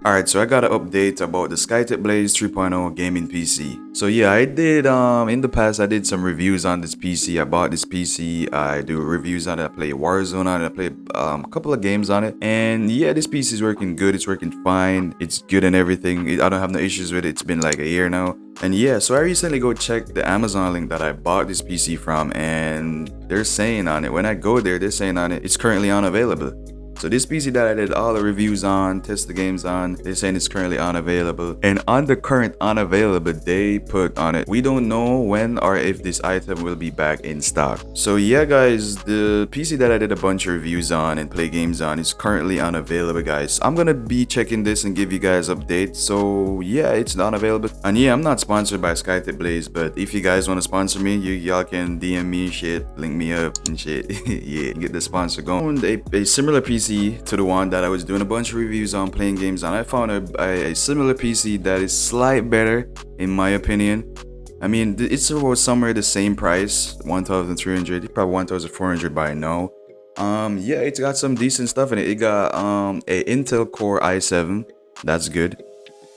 Alright, so I got an update about the Skytech Blaze 3.0 gaming PC. So yeah, I did in the past I did some reviews on this PC. I bought this PC. I do reviews on it. I play Warzone on it. I play a couple of games on it. And yeah, this PC is working good. It's working fine. It's good and everything. I don't have no issues with it. It's been like a year now. And yeah, so I recently go check the Amazon link that I bought this PC from, and they're saying on it, when I go there, they're saying on it, it's currently unavailable. So this PC that I did all the reviews on, test the games on, they're saying it's currently unavailable. And on the current unavailable, they put on it, we don't know when or if this item will be back in stock. So yeah guys, the PC that I did a bunch of reviews on and play games on is currently unavailable guys. I'm gonna be checking this and give you guys updates. So yeah, it's not available. And yeah, I'm not sponsored by Skytech Blaze, but if you guys want to sponsor me, y'all can DM me shit, link me up and shit. Yeah, get the sponsor going. A similar PC to the one that I was doing a bunch of reviews on, playing games on. I found a similar PC that is slight better in my opinion. I mean, it's about somewhere the same price, 1,300, probably 1,400 by now. Yeah, it's got some decent stuff in it. It got a Intel Core i7, that's good.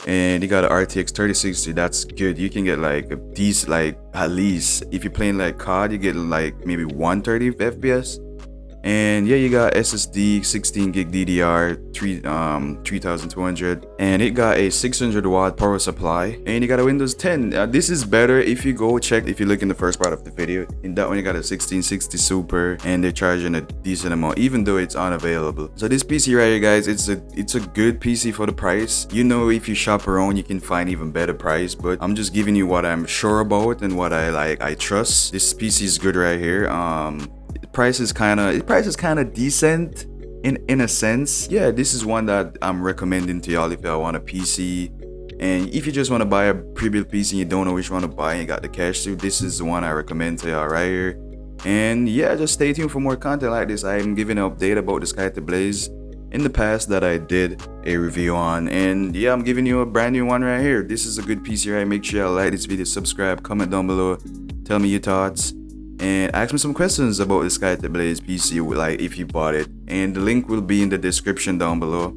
And you got an RTX 3060, that's good. You can get like a decent, like at least if you're playing like COD, you get like maybe 130 FPS. And yeah, you got SSD 16 gig DDR 3200, and it got a 600-watt power supply, and you got a Windows 10. This is better if you go check, if you look in the first part of the video. In that one you got a 1660 Super, and they're charging a decent amount even though it's unavailable. So this PC right here guys, it's a good PC for the price. You know, if you shop around you can find even better price, but I'm just giving you what I'm sure about and what I trust. This PC is good right here. Price is kind of decent in a sense. Yeah, this is one that I'm recommending to y'all if y'all want a PC, and if you just want to buy a pre-built PC and you don't know which one to buy and you got the cash to, this is the one I recommend to y'all right here. And yeah, just stay tuned for more content like this. I'm giving an update about the Skytech Blaze in the past that I did a review on, and yeah, I'm giving you a brand new one right here. This is a good PC, right? Make sure y'all like this video, subscribe, comment down below, tell me your thoughts, and ask me some questions about the Skytech Blaze PC, like if you bought it. And the link will be in the description down below.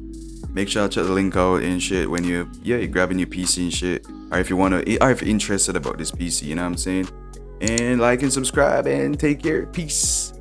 Make sure to check the link out and shit when you're grabbing your PC and shit, or if you want to, or if you're interested about this PC, you know what I'm saying. And like and subscribe and take care. Peace.